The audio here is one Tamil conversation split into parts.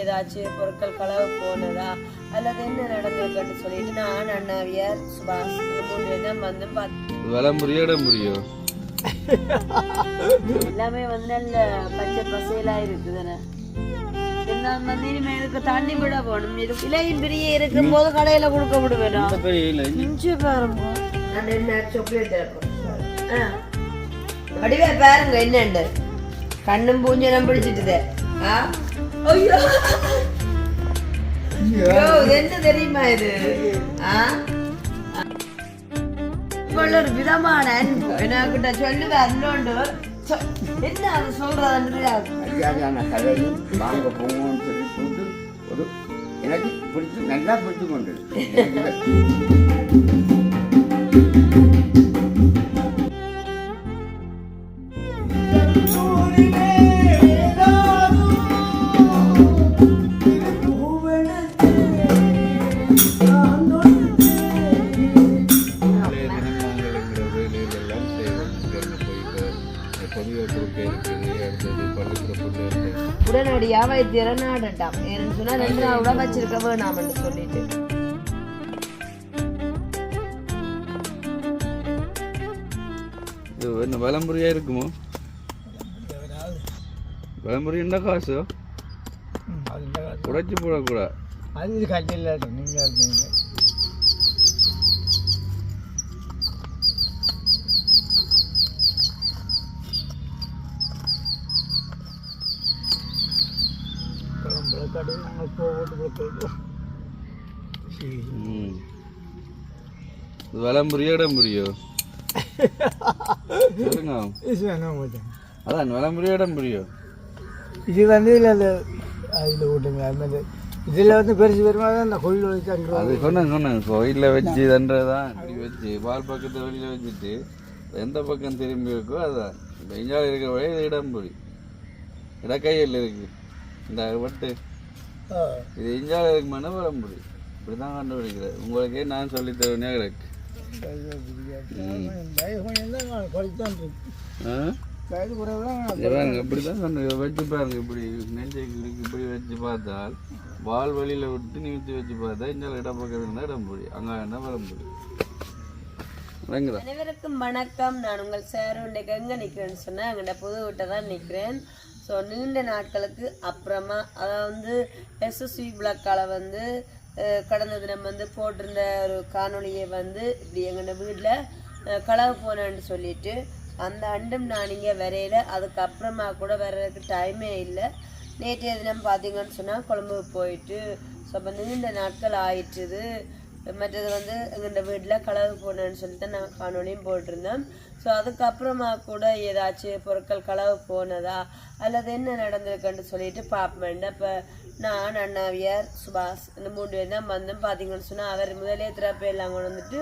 ஏதாச்சும் பொருட்கள் களவு போனதா அல்லது என்ன நடந்திருக்குன்னு சொல்லிட்டு நான் அண்ணாவியார் சுபாஷ் 3 பேர் தான் வந்து முடியும் எல்லாமே வந்து நல்ல பச்சை பசையலா இருக்குதுன்னு வந்து இனிமே இதுக்கு தண்ணி விட போகணும். இது இலையும் பெரிய இருக்கும் போது கடையில கொடுக்க விடுவேன். வடிவே பாருங்க என்னண்டு கண்ணும் பூஞ்செல்லாம் பிடிச்சிட்டுது. என்ன தெரியுமா இது? ஒரு விதமான அன்பு என்கிட்ட சொல்லுவேன். அன்னோண்டு என்ன அது சொல்றது கதையும் வாங்க போங்கன்னு சொல்லி போட்டு ஒரு எனக்கு பிடிச்சி நல்லா பிடிச்சு கொண்டு உடனடியா வைத்தியரை நாடட்டாம். ஏன்னு சொன்னா 2 நாள் கூட வச்சிருக்க வேணாம்னு சொல்லிட்டு என்ன விளம்பரியா இருக்குமோ? விளம்பரி என்ன காசு உடைச்சு போடக்கூடாது. அது கட்டில நீங்க விளம்பரிய இடம் புரியும் அதான் விளம்பரிய இடம் புரியும். இது வந்து இல்லை அதில் விட்டுங்க அது இதில் வந்து பெருசு பெருமா தான் இந்த கோயில் வச்சு அது சொன்னாங்க கோயிலில் வச்சு தன்றதான் இப்படி வச்சு பால் பக்கத்தை வெளியில் வச்சுட்டு எந்த பக்கம் திரும்பி இருக்கோ அதான் இப்போ இஞ்சால் இருக்கிற வழி இடம் புரி இடக்கையில் இருக்கு இந்த வட்டு இது இஞ்சால் இருக்கு மன விளம்பரி இப்படி தான் கண்டுபிடிக்கிறது. உங்களுக்கே நான் சொல்லி தருவேனே கிடக்கு. இப்படிதான் வச்சு பாருங்க. இப்படி நெஞ்சைக்கு இப்படி வச்சு பார்த்தால் வால் வழியில விட்டு நிமித்தி வச்சு பார்த்தா இந்த இடம் பக்கம் இருந்தா இடம்புடி அங்க என்ன வரம்புடி. அனைவருக்கும் வணக்கம். நான் உங்கள் சார் இன்றைக்கு எங்க நிக்கிறேன்னு சொன்னா எங்கள்ட புது வீட்டை தான் நிக்கிறேன். ஸோ நீண்ட நாட்களுக்கு அப்புறமா அதாவது எஸ்எஸ்வி விளக்கால வந்து கடந்த தினம் வந்து போட்டிருந்த ஒரு காணொலியை வந்து இப்படி எங்களோட வீட்டில் களவு போனேன்னு சொல்லிட்டு அந்த அண்டம் நான் இங்கே வரையில அதுக்கப்புறமா கூட வர்றதுக்கு டைமே இல்லை. நேற்றைய தினம் பார்த்தீங்கன்னு சொன்னால் கொழம்புக்கு போயிட்டு ஸோ அப்போ நீண்ட நாட்கள் ஆயிட்டுது. மற்றது வந்து எங்கள்ட வீட்டில் களவு போனேன்னு சொல்லிட்டு நான் காணொலியும் போட்டிருந்தேன். ஸோ அதுக்கப்புறமா கூட ஏதாச்சும் பொருட்கள் களவு போனதா அல்லது என்ன நடந்திருக்குன்னு சொல்லிட்டு பார்ப்பேன். இப்போ நான் அண்ணாவியார் சுபாஷ் இந்த 3 பேர் தான் வந்தோம். பார்த்தீங்கன்னு சொன்னால் அவர் முதலே திறப்பை எல்லாம் கொண்டு வந்துட்டு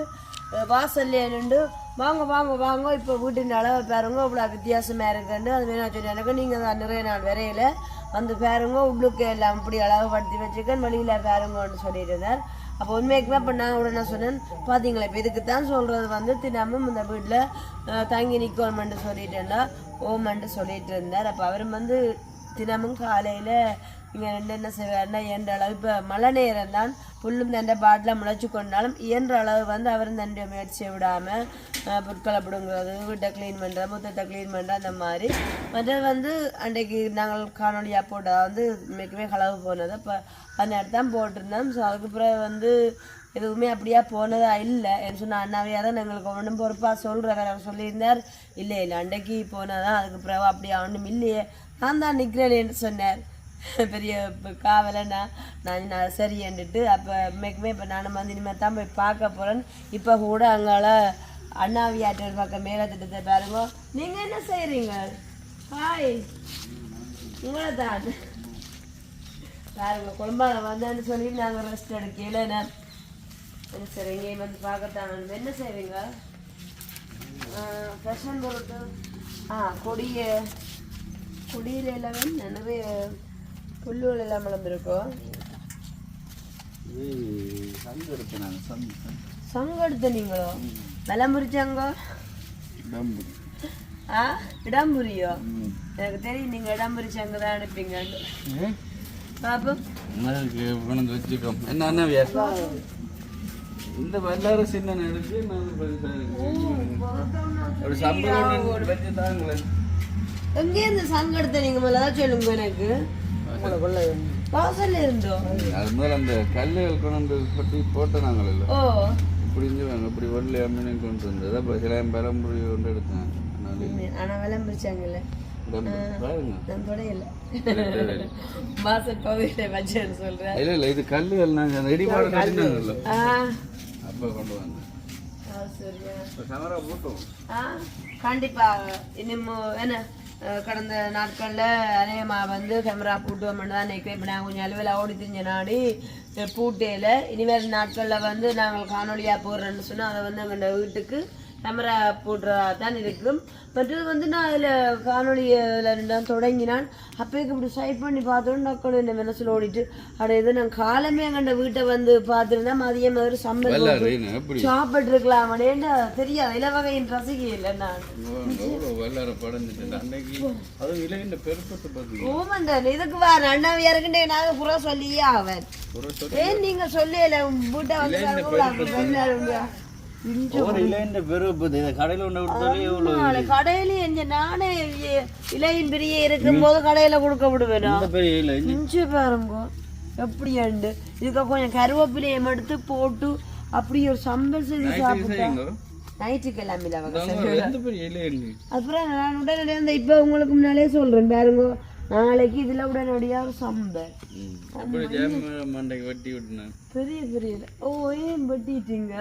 வாசல்லே நின்று வாங்க வாங்க வாங்க இப்போ வீட்டின் அளவை பாருங்க இவ்வளோ வித்தியாசமாக இருக்குன்னு அது வேணா சொல்லி எனக்கு நீங்கள் தான் நிறைய நாள் வரையில வந்து பாருங்க உள்ளுக்கு எல்லாம் இப்படி அளவுப்படுத்தி வச்சுக்கேன் வெளியில் பாருங்கன்னு சொல்லிட்டு இருந்தார். அப்போ உண்மைக்குமே இப்போ நான் உடனே சொன்னேன் பார்த்தீங்களா இப்போ இதுக்கு தான் சொல்கிறது வந்து தினமும் இந்த வீட்டில் தங்கி நிற்கணுமென்று சொல்லிட்டேன்டா ஓமன்ட்டு சொல்லிட்டு இருந்தார். அப்போ அவரும் வந்து தினமும் காலையில் இங்கே என்ன செய்வார்னா இயன்ற அளவு இப்போ மழை நேரம் தான் புல்லும் தண்டை பாட்டில் முளைச்சி கொண்டாலும் இயன்ற அளவு வந்து அவர் தண்டை முயற்சியை விடாமல் பொருட்களை பிடுங்குறது வீட்டை க்ளீன் பண்ணுறது முத்தத்தை க்ளீன் பண்ணுறது அந்த மாதிரி மற்றது வந்து அன்றைக்கு நாங்கள் காணொலியாக போட்டதாக வந்து மிகவே களவு போனது. இப்போ அந்த இடத்து தான் போட்டிருந்தோம். ஸோ அதுக்கு பிறகு வந்து எதுவுமே அப்படியா போனதா இல்லை என்று சொன்னால் அண்ணாவையாக தான் எங்களுக்கு ஒன்றும் பொறுப்பாக சொல்கிறவர் அவர் சொல்லியிருந்தார். இல்லை இல்லை அன்றைக்கு போனதான் அதுக்கு பிறகு அப்படியா ஒன்றும் இல்லையே நான் தான் நிற்கிறேன்னு சொன்னார். பெரிய காவலைன்னா நான் சரி என்றுட்டு அப்போ மிகமே இப்போ நானும் வந்து இனிமேல் தான் போய் பார்க்க போகிறேன். இப்போ கூட அங்கால அண்ணாவியாற்றல் பக்கம் மேலே திட்டத்தை பாருங்க. நீங்கள் என்ன செய்கிறீங்க? ஹாய் உங்களை தான் பாருங்க குழம்பால வந்தேன்னு சொல்லி நாங்கள் ரெஸ்ட் எடுக்கல. நான் சரி இங்கேயும் வந்து பார்க்கத்தான் என்ன செய்வீங்க? ஃபேஷன் பொருட்டு கொடியில் எல்லாமே நிறைய புல்லுகள் எல்லாம் விளம்பிருக்கோம். சங்கெடுத்த நீங்களோ விளம்புரிச்சாங்க? இடம்புரியோ எனக்கு தெரியும் நீங்கள் இடம்புரிச்சாங்க தான் அனுப்பீங்க. பாப்போம். கொண்டு வச்சுக்கோ என்ன அண்ணாவியா இந்த வல்லார சின்ன எடுத்து ஒரு சம்பளம் வச்சு தாங்களேன். எங்கே இந்த சங்கடத்தை நீங்க முதல்ல சொல்லுங்க எனக்கு. வாசல்ல இருந்தோம். அது முதல்ல அந்த கல்லுகள் கொண்டு கொட்டி போட்டனாங்கல்ல. ஓ இப்படி இருந்துவாங்க இப்படி ஒல்ல மீன் கொண்டு வந்தது. அப்போ சில பரம்புரி கொண்டு எடுத்தேன். ஆனா விளம்பிச்சாங்கல்ல பாருங்க நான் தொடையில வாசல் பகுதியில வச்சேன்னு சொல்றேன். இல்ல இல்ல இது கல்லுகள் நாங்க ரெடிமேட் கட்டினாங்கல்ல அப்ப கொண்டு வந்தேன். சரியா கேமரா போட்டோம். கண்டிப்பா இன்னும் என்ன கடந்த நாட்கள்ல அநேகமா வந்து கேமரா பூட்டுவோம்னு தான் நினைக்கிறேன். இப்போ நாங்கள் கொஞ்சம் அலுவலாக ஓடி தெரிஞ்ச நாடி பூட்டையில் இனிமேல் நாட்களில் வந்து நாங்கள் காணொலியாக போடுறோன்னு சொன்னால் அதை வந்து எங்கள் வீட்டுக்கு கேமரா போடுறதா தான் இருக்கும். மற்றது வந்து நான் அதில் காணொலியில் தொடங்கினான். அப்போக்கு இப்படி சைட் பண்ணி பார்த்தோன்னு டக்குனு இந்த மனசில் ஓடிட்டு இது நான் காலமே எங்கள் வீட்டை வந்து பார்த்துருந்தா மதியம் மாதிரி சம்பளம் சாப்பிட்ருக்கலாம் அப்படின்னா தெரியாது இலவகையின் ரசிகை இல்லை நான். ஓமந்தன் இதுக்கு வா அண்ணாவியா இருக்குண்டே நாங்கள் புற சொல்லியே ஆவேன். ஏன் நீங்கள் சொல்லல வீட்டை வந்து கடையில நானே இலையின் பெரிய இருக்கும் போது கடையில கொடுக்க விடுவேன். பாருங்க எப்படி உண்டு. இதுக்கு கொஞ்சம் கருவேப்பிலையம் எடுத்து போட்டு அப்படி ஒரு சம்பல் செஞ்சு சாப்பிட்டேன். நைட்டுக்கு எல்லாமே அப்புறம் நான் உடனடியாக இப்ப உங்களுக்கு முன்னாலே சொல்றேன் பாருங்க. நாளைக்கு இதுல உடனடியா ஒரு சம்பல் பெரிய பெரிய ஓ ஏன் வெட்டிட்டீங்க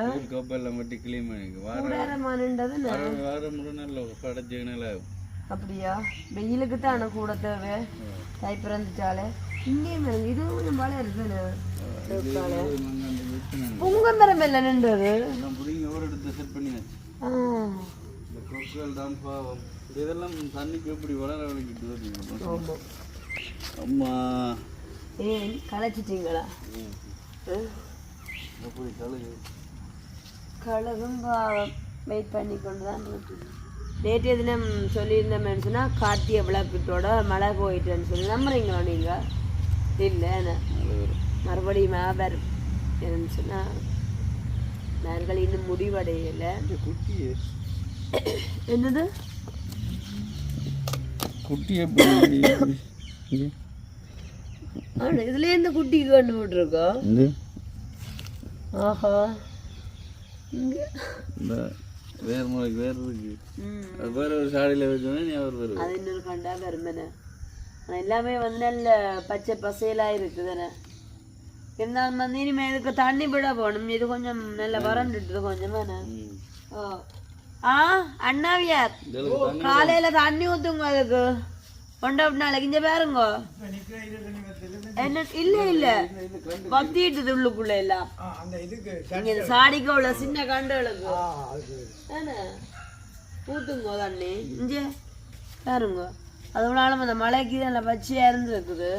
அப்படியா? வெயிலுக்கு தான் கூட தேவை. தை பிறந்துட்டாலே இங்கேயும் இதுவும் கொஞ்சம் மழை இருக்குன்னு பொங்க மரம் இல்லை நின்றது. இதெல்லாம் தண்ணிக்கு எப்படி வளர வலிக்கிட்டு அம்மா ஏன் களைச்சிட்டீங்களா? எப்படி கழுகு கழுகும் வெயிட் பண்ணி கொண்டு தான் இருக்கு. நேற்றைய தினம் சொல்லியிருந்தேன்னு சொன்னால் கார்த்திகை விளக்கத்தோட மழை போயிட்டுன்னு சொல்லி நம்புறீங்களா நீங்கள்? இல்லை மறுபடியும் வரும் என்னன்னு சொன்னால் நாங்கள் இன்னும் முடிவடையலை. என்னது குட்டி இதுல இருந்து குட்டி கொண்டு போட்டுருக்கோம். ஆஹா வேற முறைக்கு வேற இருக்கு. வேற ஒரு சாடியில வச்சோன்னா அது இன்னொரு கண்டா வருமேன. எல்லாமே வந்து நல்ல பச்சை பசையலா இருக்குதுன்னு இருந்தாலும் வந்து இனிமே இதுக்கு தண்ணி விட போகணும். இது கொஞ்சம் நல்ல வறண்டுட்டு கொஞ்சம் அண்ணாவியார் காலையில தண்ணி ஊத்துங்க அதுக்கு கொண்ட நாளைக்கு இங்க பாருங்க. என்ன இல்ல இல்ல பத்திட்டு உள்ளுக்குள்ள எல்லாம் இங்க சாடிக்கு உள்ள சின்ன கண்டுகளுக்கு ஊத்துங்க தண்ணி இங்க பாருங்க. அதுனால அந்த மழைக்கு நல்ல பச்சையா இருந்து இருக்குது.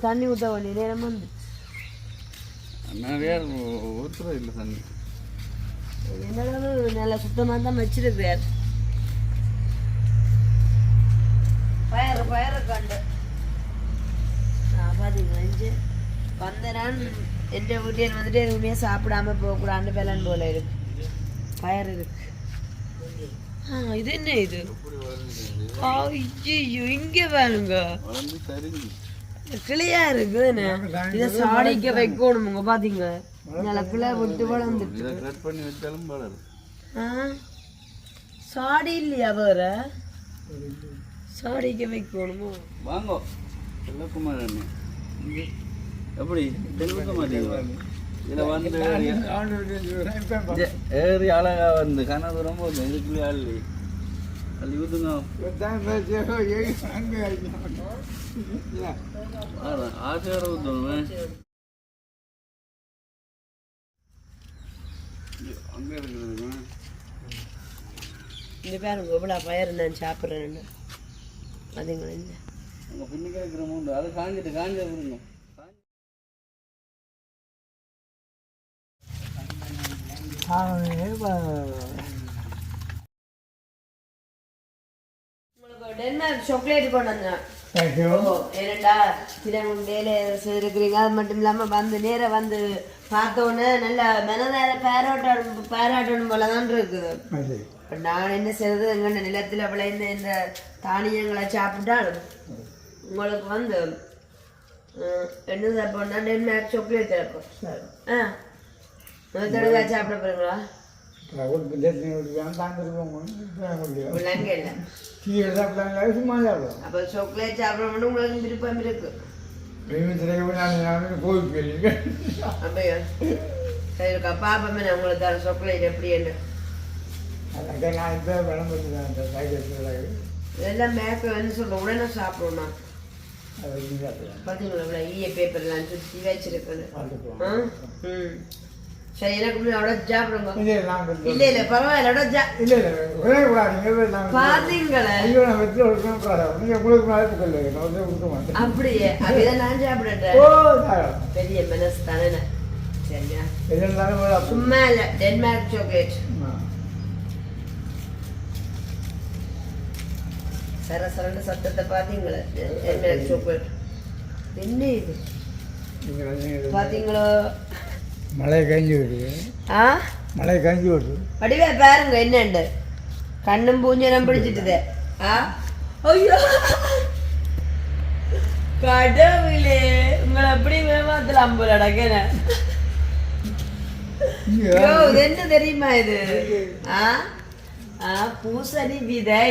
தண்ணி ஊத்த வேண்டிய நேரம் வந்து இல்லை தண்ணி என்னோட நல்ல சுத்தமாக தான் வச்சிருக்கிறார். பயறு கண்டு பார்த்தீங்களா இஞ்சி வந்த நான் என் வீட்டில் வந்துட்டு எதுவுமே சாப்பிடாம போகக்கூடாது பெலன் போல இருக்கு. பயறு இருக்கு. இது என்ன இது? ஐயோ இங்கே பாருங்க கிளியா இருக்குதுன்னு இதை சாடிக்க வைக்கணுமுங்க. பாத்தீங்க நிலக்குள்ள விட்டு வளர்ந்துட்டு சாடி இல்லையா வேற சாடிக்க வைக்கணுமோ? வாங்கோ எப்படி தெளிவுக்க மாட்டீங்களா? இதில் வந்து ஏறி அழகா வந்து கனதூரம் போகுது. இதுக்குள்ளே அள்ளி அள்ளி ஊற்றுங்க. ஆசையோட ஊற்றணும். அங்கே இருக்குது இந்த பேருங்க எவ்வளோ பயிர் நான் சாப்பிட்றேன்னு அதுங்களா இந்த உங்கள் பின்னிக்க இருக்கிற மூண்டு அது காஞ்சிட்டு காஞ்ச விடுங்க. உங்களுக்கு டென்மார்க் சாக்லேட் கொண்டு வந்தேன். ஏனண்டா தினமும் வேலை செய்திருக்கிறீங்க. அது மட்டும் இல்லாமல் வந்து நேரம் வந்து பார்த்தோன்னே நல்ல மனதார பாராட்டணும் போல தான் இருக்குது. இப்போ நான் என்ன செய்யறது, எங்கள் நிலத்தில் விளைந்த இந்த தானியங்களை சாப்பிட்டாலும் உங்களுக்கு வந்து என்ன சாப்பிட்னா டென்மார்க் சாக்லேட் இருக்கும். முதல் தடவை சாப்பிட போறீங்களா? அப்போ சாக்லேட் சாப்பிட உங்களுக்கு விருப்பம் இருக்கு. அப்படியா? சரிக்கா, பாப்பமே நான் உங்களுக்கு தர சாக்லேட் எப்படி என்ன இதெல்லாம் மேக்க வந்து சொல்ற உடனே சாப்பிடணும். பார்த்தீங்களா ஈய பேப்பர்லாம் சுற்றி வச்சிருக்கேன். சரி, எனக்கு அவ்வளோ சாப்பிடுங்க. இல்ல இல்ல பரவாயில்ல, பாத்தீங்களே அப்படியே அப்படிதான் நான் சாப்பிடுறேன். பெரிய மனசு தானே. சரியா, சும்மா இல்ல டென்மார்க் சாக்லேட் சரசரண்டு சத்தத்தை பாத்தீங்களா? டென்மார்க் சாக்லேட் என்ன இது பாத்தீங்களோ? மழை கஞ்சி விடுது. மழை கஞ்சி விடுது. வடிவே பாருங்க என்னண்டு கண்ணும் பூஞ்சனம் பிடிச்சிட்டுதே. ஐயோ கடவுளே, உங்களை எப்படி ஏமாத்தலாம் போல அடக்கன. என்ன தெரியுமா இது? பூசணி விதை.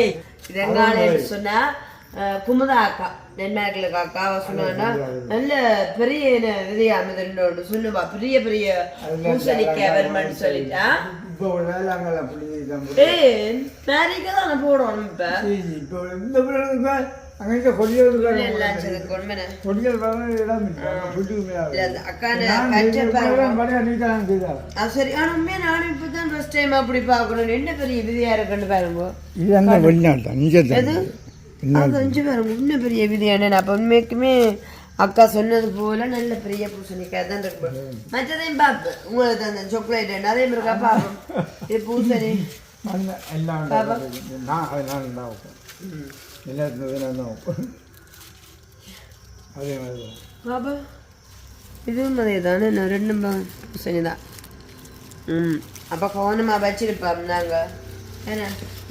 இதெங்கால சொன்னா குமுதா அக்கா டென்மார்க்ல அக்காவை சொன்னா நல்ல பெரிய விதையாமது சொல்லுவா. பெரிய பெரிய பூசணிக்காய் வருமானு சொல்லிட்டா மேரிக்கதான் போடணும். இப்ப சரி, ஆனா நானும் இப்பதான் ஃபர்ஸ்ட் டைம் அப்படி பாக்கணும். என்ன பெரிய விதியா இருக்குன்னு பாருங்க. இன்னும் பெரிய விதியான அப்ப உண்மைக்குமே அக்கா சொன்னது போல நல்ல பெரிய பூசணிக்காய் தான் இருக்கு. மற்றதையும் பார்ப்பேன் உங்களுக்கு அந்த சாக்லேட் அதே மாதிரி இருக்கா பாப்போம். இது பூசணி பாபா இதுவும் அதே தானே. நான் 2 பூசணி தான். அப்ப கவனமா வச்சிருப்போம் நாங்க.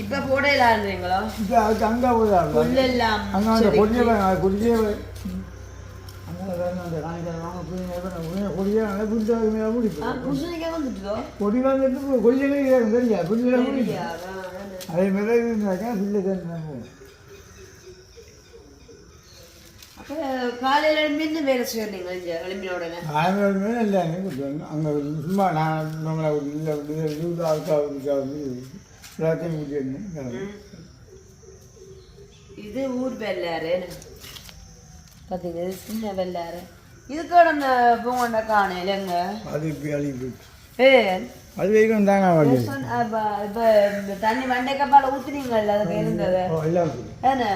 இப்ப போடலான்றீங்களா? காலையில எழுந்து வேலை செய்யறீங்க எழுப்பின உடனே? அங்கே சும்மா நான் இது ஊர் வெள்ளாறு பாத்தீங்க, இது சின்ன வெள்ளாறு. இதுக்கோட அந்த பூங்கொண்ட காணையிலங்க அது வரைக்கும் தாங்க தண்ணி மண்டை கப்பால ஊத்துனீங்கல்ல அதுக்கு இருந்தது ஏன்னா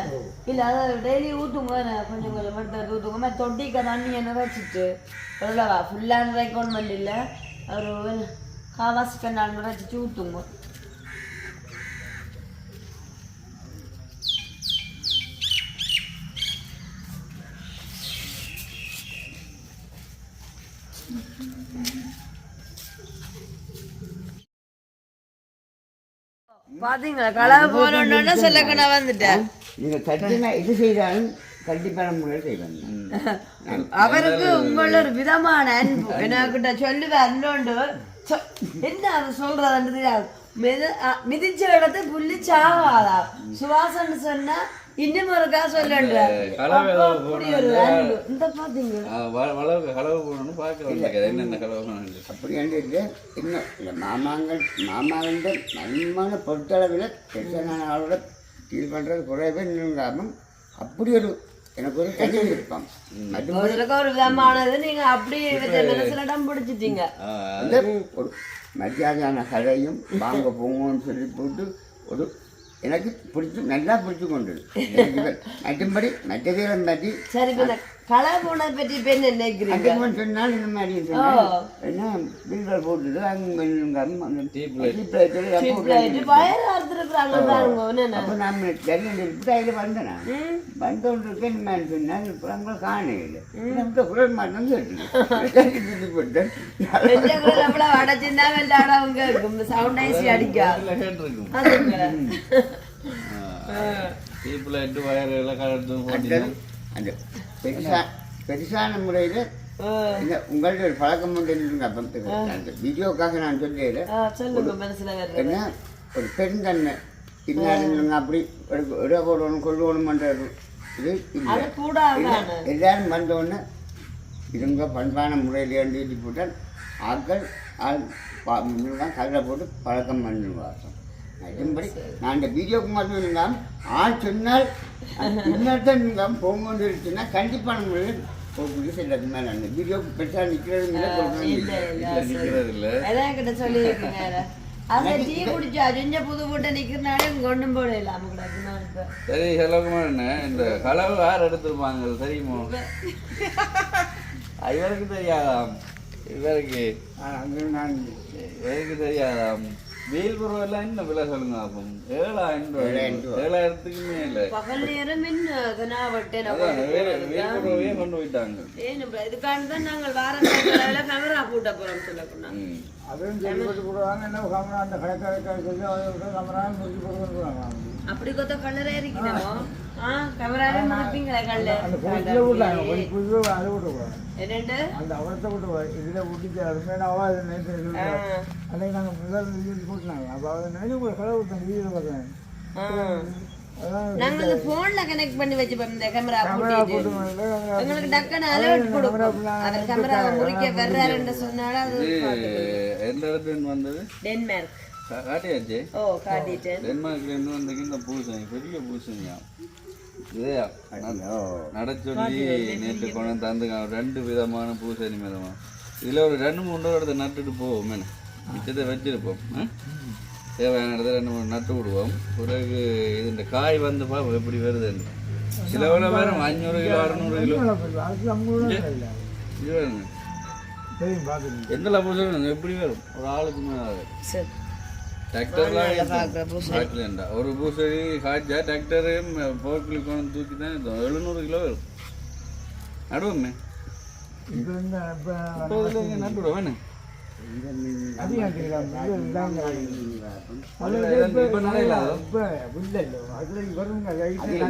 இல்ல அதை டெய்லி ஊத்துங்க. கொஞ்சம் கொஞ்சம் மட்டும் ஊத்துங்க. தொட்டிக்க தண்ணியை நிறைச்சிட்டு எவ்வளவா ஃபுல்லா நிறைக்கணும் இல்லை, ஒரு காவாசி கண்ணால் நிறைச்சிட்டு ஊத்துங்க. பாத்தீங்களா கலவை போனோன்னு சொல்ல நான் வந்துட்டேன். நீங்க கட்டினா இது செய்தாலும் கண்டிப்பான முறையில் செய்வாங்க. அவருக்கு உங்கள ஒரு விதமான அன்பு எனக்கிட்ட சொல்லுவேன். அன்போண்டு என்ன அது சொல்றதுன்றது மிதிச்ச இடத்து புள்ளி சாவாதா சுவாசன்னு சொன்னா இன்னும் ஒருக்கா சொல்லுன்ற இந்த பாத்தீங்க அப்படி இன்னும் இந்த மாமாங்கள்ட நன்மான பொறுத்தளவில் பிரச்சனையோட டீல் பண்ணுறது குறையவே இல்லாமல் அப்படி ஒரு எனக்கு ஒரு கல்வி இருப்பாங்க. ஒரு விதமானது நீங்க அப்படி இடம் பிடிச்சிட்டீங்க. ஒரு மரியாதையான கதையும் வாங்க போங்கன்னு சொல்லி போட்டு ஒரு எனக்கு பிடிச்சி நல்லா பிடிச்சி கொண்டு மற்றபடி மற்றதை பற்றி சரி களை போனதை பற்றி இப்போ என்ன நினைக்கிறீங்க? அதிகமாக சொன்னால் இந்த மாதிரி சொன்னால் என்ன பில்கள் போட்டுட்டு அங்கே சீப் லைட்டு வயர் அறுத்துருக்குறாங்க பாருங்க என்னென்ன. அப்போ நம்ம ஜல்லியில் இருப்பிட்டு அதில் வந்தேன் வந்தோன்னு இருக்கேன் இந்த மாதிரி சொன்னால் இப்போ அங்கே காணையில் இந்த குரல் மட்டும் கேட்டு எவ்வளோ அடைச்சிருந்தா வெள்ளாடவங்க சவுண்ட் ஐசி அடிக்கா அதுங்களா டீப்லைட்டு வயர் எல்லாம் கலந்து போட்டீங்க. அந்த பெருசான முறையில் இந்த உங்கள்ட்ட ஒரு பழக்கம் ஒன்று இருக்குங்க. அப்போ அந்த வீடியோக்காக நான் சொல்லிடுறேன். சொல்லுங்க மனசுல என்ன ஒரு பெருந்தன்மை பின்னாடி அப்படி இட போடணும் கொள்ளணுமன்ற இது இல்லை. எல்லாரும் வந்தோடனே இருங்க பண்பான முறையில் எழுதி போட்டால் ஆட்கள் கல்லை போட்டு பழக்கம் பண்ணிடுவாங்க. அதன்படி நான் இந்த வீடியோக்கு மட்டும் இருந்தால் ஆள் சொன்னால் இன்னொருத்தன் நீங்கள் போங்கொண்டு இருக்குன்னா கண்டிப்பான முறையில் போட்டு செல்றது மேலே அந்த வீடியோக்கு பெருசாக நிற்கிறது நிற்கிறது இல்லை. கிட்ட சொல்லியிருக்கீங்க அதை டீ குடிச்சா அஜஞ்ச புது போட்ட நிக்கிறனாலே கொண்டும் போட இல்லாம கிடக்கு. சரி செலவுக்குமா இந்த களவு யார் எடுத்துருப்பாங்க தெரியுமோ? இவருக்கு தெரியாதாம். இவருக்கு தெரியாதாம். வெயில் பருவம் எல்லாம் என்ன விலை சொல்லுங்க? அப்போ 7,000 இல்லை. பகல் நேரம் என்ன கொண்டு போயிட்டாங்க. இதுக்காண்தான் நாங்கள் வாரத்தில் கேமரா கூட்ட போறோம் சொல்லக்கூடா. அதுவும் சொல்லிட்டு போடுவாங்க. என்ன கேமரா அந்த கடைக்காரர் சொல்லி கேமரா முடிச்சு போடுவாங்க. அப்படி கொத்த கலரே இருக்கணும். கேமராவே மாப்பீங்களா கல்லு அந்த புதுசுல விட்டாங்க. புதுசு அதை விட்டுருவாங்க. என்னண்டு அந்த அவரத்தை விட்டுருவாங்க. இதில் விட்டுச்சு அதுமாரி அவாது நேற்று அன்னைக்கு நாங்கள் முதல் வீடு போட்டுனாங்க. அப்போ அதை நினைச்சு கூட கடை விட்டாங்க. வீடியோ பார்த்தேன். நாங்க போன்ல கனெக்ட் பண்ணி வச்சு இந்த கேமரா போட்டு உங்களுக்கு டக்குன்னு அலர்ட் கொடுக்கும். அந்த கேமரா முடிக்க வர்றாருன்னு சொன்னாலும் அது எந்த இடத்துல வந்தது? டென்மார்க். காட்டியாச்சு. காட்டிட்டேன். டென்மார்க்ல இருந்து வந்தீங்க. இந்த பூசணி பெரிய பூசணியா இதையா நடச்சொல்லி நேற்று கொண்டு தந்துங்க. 2 விதமான பூசணி மிதமா. இதில் ஒரு 2-3 இடத்த நட்டுட்டு போவோம். என்ன மிச்சத்தை வச்சிருப்போம். தேவையான இடத்துல 2-3 நட்டு விடுவோம். பிறகு இது இந்த காய் வந்து பார்ப்போம் எப்படி வருதுன்னு. சில வேலை வேறு 500 கிலோ 600 கிலோ இது வருங்க. எந்த பூசணி எப்படி வரும்? ஒரு ஆளுக்கு மேலே டிராக்டர்லாம் ஒரு பூசணி காய்ச்சா டிராக்டரு போக்கில் கொண்டு தூக்கி தான் 700 கிலோ வரும். நடுவோமே நட்டுவிடுவோம். என்ன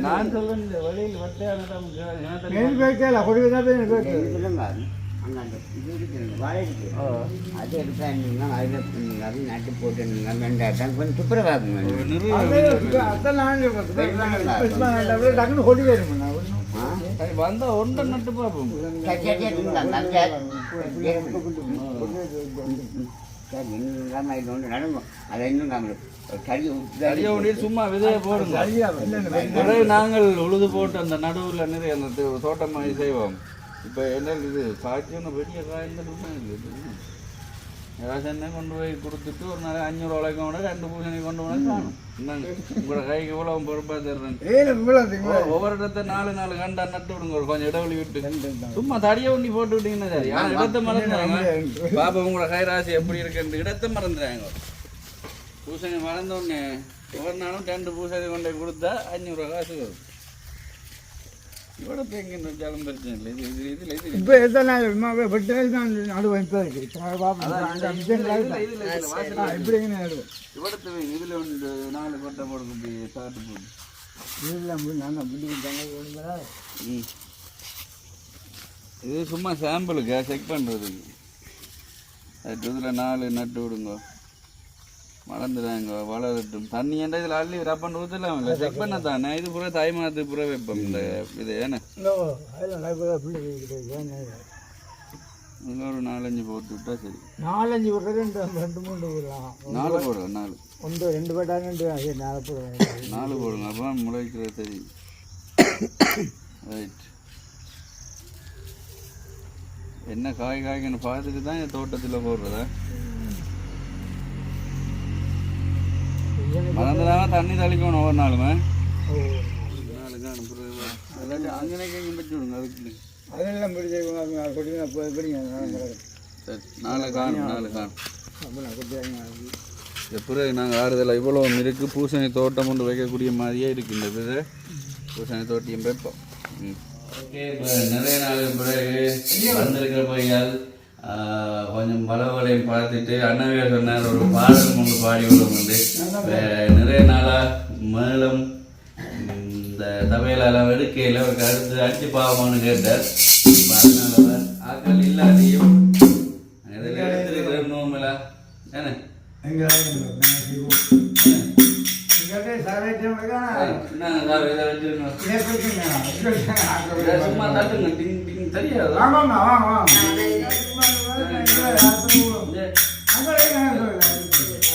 நான் சொல்றேன் வழியில் அது எடுத்தாங்கன்னா அதில் நட்டு போட்டு வெண்டாட்டம் கொஞ்சம் துப்புரவாகுங்க. டக்குன்னு கொடி வருமா வந்தா ஒன்றை நட்டு பார்ப்போம். சும்மா விதைய போடுங்க. நாங்கள் உழுது போட்டு அந்த நடுவில் நிறைய அந்த தோட்டம் மாதிரி செய்வோம். இப்போ என்ன இது காய்ச்சி ஒன்று பெரிய காய்ந்ததுமே இல்லை. ஏதாச்சும் கொண்டு போய் கொடுத்துட்டு ஒரு நாள் 500 ரூபாய்க்கு கூட 2 பூசணி கொண்டு போனால் காணும். இந்தாங்க உங்களோட கைக்கு இவ்வளோ பொறுப்பாக தர்றேன். ஒவ்வொரு இடத்த 4 கண்டா நட்டு விடுங்க. ஒரு கொஞ்சம் இடைவெளி விட்டு சும்மா தடியை ஒண்ணி போட்டு விட்டீங்கன்னா சரி. ஆனால் இடத்த மறந்துடுறாங்க. பாப்பா உங்களோட கைராசி எப்படி இருக்குன்னு இடத்த மறந்துடுறாங்க. பூசணி மறந்தோடனே ஒவ்வொரு நாளும் 2 பூசணி கொண்டு போய் கொடுத்தா 500 காசு வரும். இவ்வளோ தேங்கி வச்சாலும் பிரச்சனை இல்லை. இது இப்போ எத்தனை நாள் நடுவேன். இப்போ எப்படிங்க நடுவேன்? இவ்வளோத்து இதில் ஒன்று 4 கொட்டை போடுங்க. சாப்பிட்டு போடு இது சும்மா சாம்பிளுக்கா செக் பண்ணுறதுக்கு. இதில் 4 நட்டு விடுங்க. வளர்ந்துடாங்க வளரட்டும். தண்ணி ஏன்டா இதில் அள்ளி ரப்பன் ஊற்றலாம் இல்லை. செக் பண்ண தானே. இது பூரா தாய் மாதத்துக்கு பூரா வைப்போம். இந்த இது ஏன்னா இதில் ஒரு 4-5 போட்டு விட்டா சரி. 4-5 போடுறது 2-3 போடலாம். 4 போடுங்க. 4 2 போட்டாங்க. 4 போடுங்க. அப்போ முளைக்கிறது தெரியும். ரைட். என்ன காய் காய்க்குன்னு பார்த்துட்டு தான் என் தோட்டத்தில் போடுறதா. மறந்துடாம தண்ணி தெளிக்கணும் ஒவ்வொரு நாளுமே. 4 அனுப்புறது அங்கேயே பற்றி விடுங்க. அதுக்கு அதெல்லாம் பிடிச்சிருக்கோம் கொட்டி பிடிங்க சரி நாளை காணும் அப்போ நான் கொட்டியாங்க பிறகு நாங்கள் ஆறுதல் இவ்வளோ இருக்குது. பூசணி தோட்டம் கொண்டு வைக்கக்கூடிய மாதிரியே இருக்குது இந்த இது. பூசணி தோட்டியும் வைப்போம். ஓகே, இப்போ நிறைய நாள் பிறகு வந்திருக்கிற பையன் கொஞ்சம் பலவலையும் பார்த்துட்டு அண்ணாவே சொன்னார் ஒரு பாடல் ஒன்று பாடி விடும் வந்து நிறைய நாளாக மேலும் இந்த தவையிலெல்லாம் எடுக்கையில் ஒரு கருத்து அடிச்சு பாவமானு கேட்டார். அதனால தான் ஆக்கள் இல்லாதையும் இதில் எடுத்துருக்கிற நோம்பல என்ன சும்மா தட்டுங்க தெரியாது.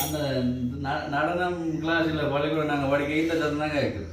அந்த நடனம் கிளாஸில் பள்ளிக்கூடம் நாங்கள் படிக்க இந்த சத்தம் தாங்க இருக்குது.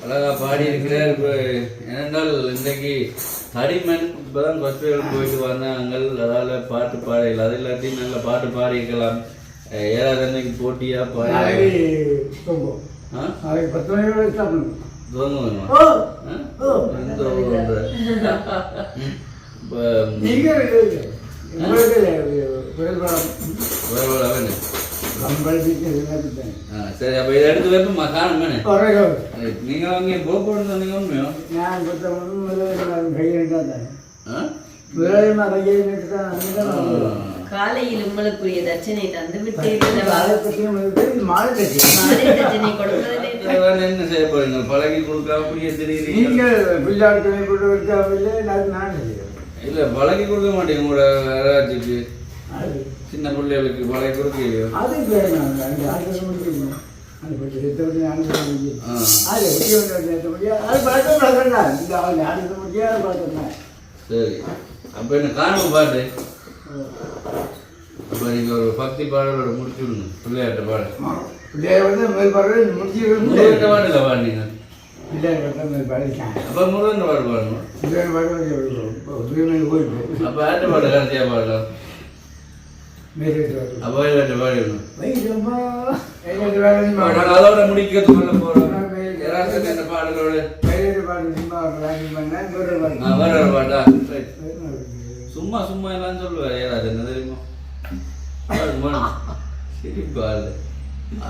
அழகா பாடி இருக்கிறார். இப்போ ஏனென்றால் இன்றைக்கு தடிமன் இப்போதான் ஹாஸ்பிட்டலுக்கு போயிட்டு வந்தாங்க, அதால் பாட்டு பாடல. அது இல்லாட்டி நல்ல பாட்டு பாடி இருக்கலாம். ஏழாவது அன்னைக்கு போட்டியா பாடி நாளைக்கு 10 மணியோட சாப்பிடணும். சரி, அப்ப இதை எடுத்து வைப்போம் மகானம் நீங்க அவங்க போக்குவரத்து சொன்னீங்க உண்மையோ? நான் காலையில் உங்களுக்குரிய தட்சணை தந்து விட்டீர்கள். என்ன செய்ய போறீங்க? பழகி கொடுக்காம புரிய தெரியுது. இல்ல பழகி கொடுக்க மாட்டேங்க உங்களோட ராஜுக்கு. சின்ன பிள்ளைகளுக்கு பழகி கொடுக்கலையோ? சரி, அப்ப என்ன காணும் பாட்டு. அப்ப நீங்க ஒரு பக்தி பாடலோட முடிச்சு விடுங்க. பிள்ளையாட்ட பாடு. முருகன் பாடல பாடுனீங்க. அப்ப முருகன் பாடு பாடணும். அப்ப ஆட்ட பாடு கடைசியா பாடலாம். அப்ப பாடிடணும். அதோட முடிக்கிறது சொல்ல போறோம். என்ன பாடலோட வர பாட்டா? சும்மா சும்மா எல்லாம் சொல்லுவார். ஏதாவது என்ன தெரியுமா? சரி பாடு.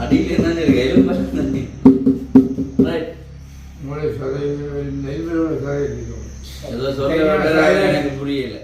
அடியில் என்ன கையிலும் ஏதோ சொல்ல எனக்கு புரியல.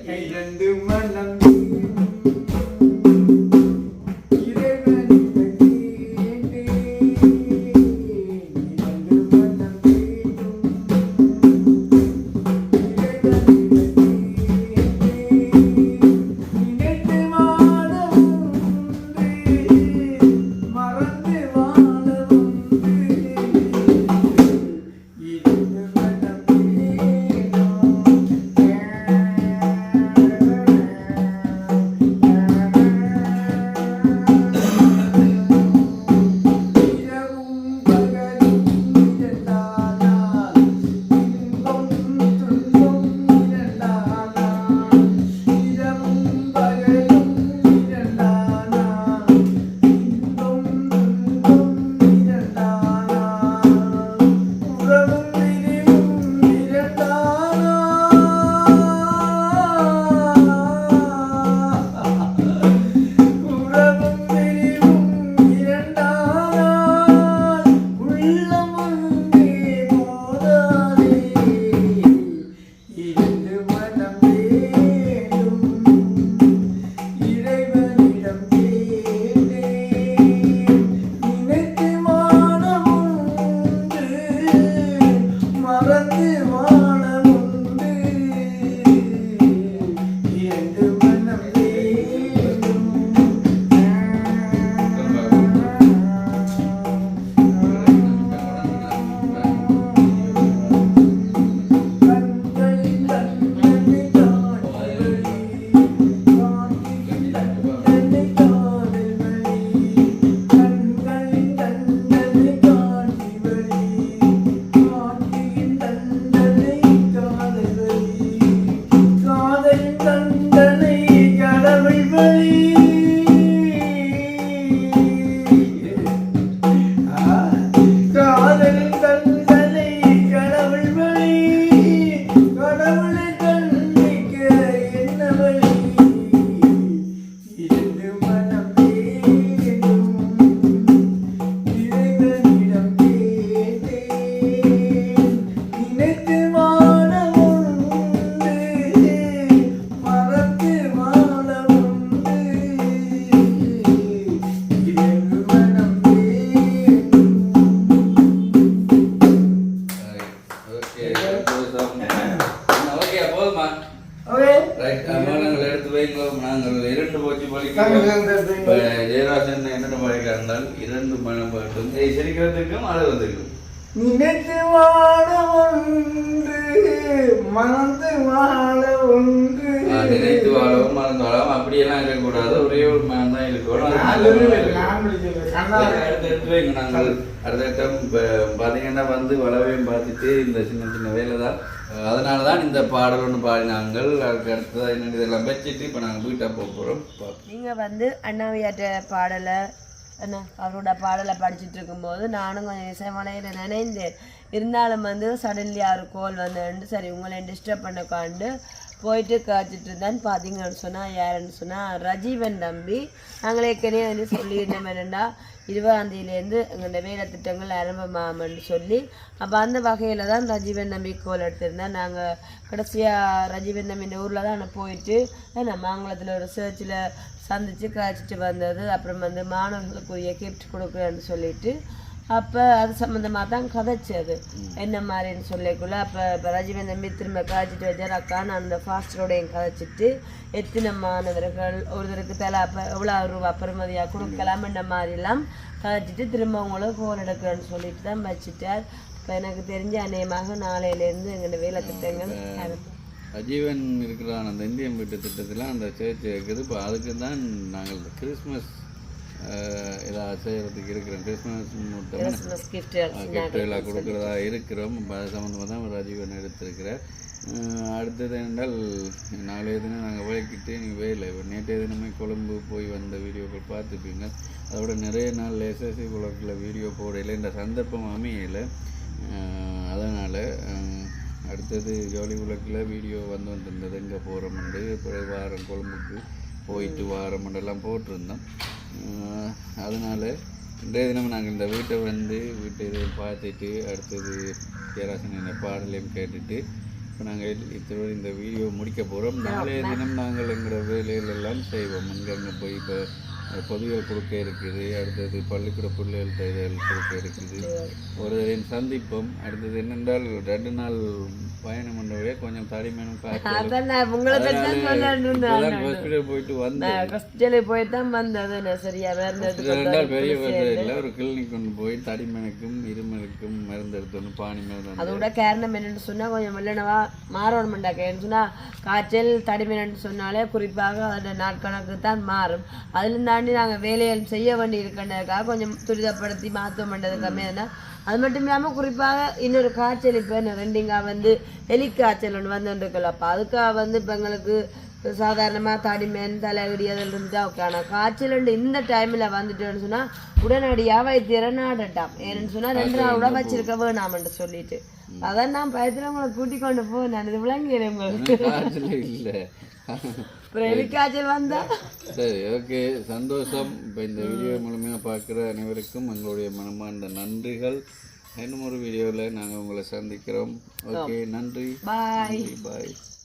ரைட் நாங்கள் எடுத்து வைங்க நாங்கள் 2 போச்சு பழிக்கிறோம் ஜெயராஜன் என்னென்ன பழிக்கிறார்கள் 2 மனம் வேண்டும் சிரிக்கிறதுக்கும் அழுவதற்கும் நினைத்து வாழ ஒன்று மறந்து வாழ ஒன்று நினைத்து வாழவும் மறந்து வாழவும் அப்படியெல்லாம் இருக்கக்கூடாது ஒரே ஒரு மனம் தான் இருக்கணும் எடுத்து வைங்க நாங்கள் அடுத்த பார்த்தீங்கன்னா வந்து வளவையும் பார்த்துட்டு இந்த சின்ன சின்ன வேலை தான் அதனால தான் இந்த பாடல் ஒன்று பாடினாங்கள் அதுக்கு அடுத்ததாக என்ன இதெல்லாம் வச்சுட்டு இப்போ நாங்கள் வீட்டாக போக போகிறோம். நீங்கள் வந்து அண்ணாவியாட்ட பாடலை என்ன அவரோட பாடலை படிச்சுட்டு இருக்கும்போது நானும் கொஞ்சம் இசைமலையில் நினைந்தேன். இருந்தாலும் வந்து சடன்லி ஒரு கோல் வந்து சரி உங்களை டிஸ்டர்ப் பண்ணக்காண்டு போயிட்டு காய்ச்சிட்டு இருந்தான்னு பார்த்தீங்கன்னு சொன்னால் யாருன்னு சொன்னால் ரஜீவன் தம்பி. நாங்கள் ஏற்கனவே வந்து சொல்லியிருந்தோம் என்னென்னா 20ஆம் தேதியிலேருந்து எங்களோட வேலை திட்டங்கள் ஆரம்பமாமன்னு சொல்லி அப்போ அந்த வகையில் தான் ரஜீவன் தம்பி கோல் எடுத்திருந்தேன். நாங்கள் கடைசியாக ரஜீவன் தம்பி இந்த ஊரில் தான் போயிட்டு மாங்குளத்தில் ஒரு சர்ச்சில் சந்தித்து காய்ச்சிட்டு வந்தது. அப்புறம் வந்து மாணவர்களுக்குரிய கிஃப்ட் கொடுக்குறேன்னு சொல்லிட்டு அப்போ அது சம்மந்தமாக தான் கதைச்சது என்ன மாதிரின்னு சொல்லிக்குள்ள. இப்போ ரஜீவன் தம்பி திரும்ப காய்ச்சிட்டு வச்சார் அக்கா நான் அந்த ஃபாஸ்டரோடையும் கதைச்சிட்டு எத்தனை மாணவர்கள் ஒருத்தருக்கு தலை அப்போ எவ்வளோ ரூபா பெறுமதியாக கொடுக்கலாம் இந்த மாதிரிலாம் கதைச்சிட்டு திரும்ப அவங்களும் ஃபோன் எடுக்கிறேன்னு சொல்லிட்டு தான் வச்சுட்டார். இப்போ எனக்கு தெரிஞ்ச அநேகமாக நாளையிலேருந்து எங்களோட வேலை திட்டங்கள் அஜீவன் இருக்கிறான் அந்த இந்தியன் வீட்டு திட்டத்தில் அந்த சேர்ச்சி இருக்குது. இப்போ அதுக்கு தான் நாங்கள் கிறிஸ்மஸ் ஏதாவது செய்கிறதுக்கு இருக்கிறோம். கிறிஸ்மஸ் கிஃப்டெல்லாம் கொடுக்குறதா இருக்கிறோம். அது சம்மந்தமாக தான் ஒரு அஜீவன் எடுத்திருக்கிறேன். அடுத்தது என்றால் நாளைய தினம் நாங்கள் விளக்கிட்டு நீங்கள் வேலை நேற்றைய தினமே கொழும்பு போய் வந்த வீடியோக்கள் பார்த்துப்பீங்க. அதோட நிறைய நாள் எஸ்எஸ்சி குளத்தில் வீடியோ போடையில் இந்த சந்தர்ப்பம் அமையலை. அதனால் அடுத்தது ஜோலி உலகில் வீடியோ வந்துருந்தது எங்கே போகிறோம்ண்டு பிறகு வாரம் கொழும்புக்கு போயிட்டு வாரமெண்டெல்லாம் போட்டிருந்தோம். அதனால் இன்றைய தினம் நாங்கள் இந்த வீட்டை இதையும் பார்த்துட்டு அடுத்தது ஜெயராசன் பாடலையும் கேட்டுட்டு இப்போ நாங்கள் இத்தோடு இந்த வீடியோ முடிக்க போகிறோம். நாளைய தினம் நாங்கள் எங்களோட வேலைகளெல்லாம் செய்வோம். அங்கே போய் இப்போ பொதுவில் கொடுக்க இருக்குது. அடுத்தது பள்ளிக்கூட பிள்ளைகள் தைதல் கொடுக்க இருக்குது. ஒரு சந்திப்போம். அடுத்தது என்னென்றால் 2 நாள் பயணம் பண்ணவே கொஞ்சம் தடிமேனும் ஹாஸ்பிட்டல் போயிட்டு வந்தேன். போயிட்டு தான் வந்தது சரியா பெரிய இல்லை ஒரு கிளினிக் கொண்டு போய் தடிமனுக்கும் இருமலுக்கும் மருந்து எடுத்தோன்னு பானி மருந்து. அதோட காரணம் என்னென்னு சொன்னால் கொஞ்சம் இல்லைனவா மாறணும்டாக்க ஏன்னு சொன்னால் காய்ச்சல் தடிமேனு சொன்னாலே குறிப்பாக அதோட நாட்கணக்கு தான் மாறும். அதில் தாண்டி நாங்கள் வேலைகள் செய்ய வேண்டி இருக்கின்றதுக்காக கொஞ்சம் துரிதப்படுத்தி மாற்றம் பண்ணுறது கம்மியானா அது மட்டும் இல்லாமல் குறிப்பாக இன்னொரு காய்ச்சல் இப்போ ரெண்டிங்கா வந்து எலிக்காய்ச்சல் ஒன்று வந்துருக்குல்ல. அப்போ அதுக்காக வந்து இப்போ எங்களுக்கு சாதாரணமாக தடிமேன் தலைகடி அதில் இருந்துட்டா ஓகே. ஆனால் காய்ச்சல் இந்த டைமில் வந்துட்டோன்னு சொன்னால் உடனடியாக வைத்தியரை நாடட்டாம். ஏன்னு சொன்னால் 2 நாள் கூட வச்சிருக்க வேணாமன்ட்டு சொல்லிட்டு அதான் நான் பயத்தில் உங்களை கூட்டிக் கொண்டு போய் நான் இது விளங்கிறேன் உங்களுக்கு இல்லை அப்புறம் எலிக்காய்ச்சல் வந்தா சரி ஓகே சந்தோஷம். இப்போ இந்த வீடியோ மூலமாக பார்க்குற அனைவருக்கும் எங்களுடைய மனமார்ந்த நன்றிகள். இன்னும் ஒரு வீடியோவில் நாங்கள் உங்களை சந்திக்கிறோம். ஓகே நன்றி. பாய் பாய்.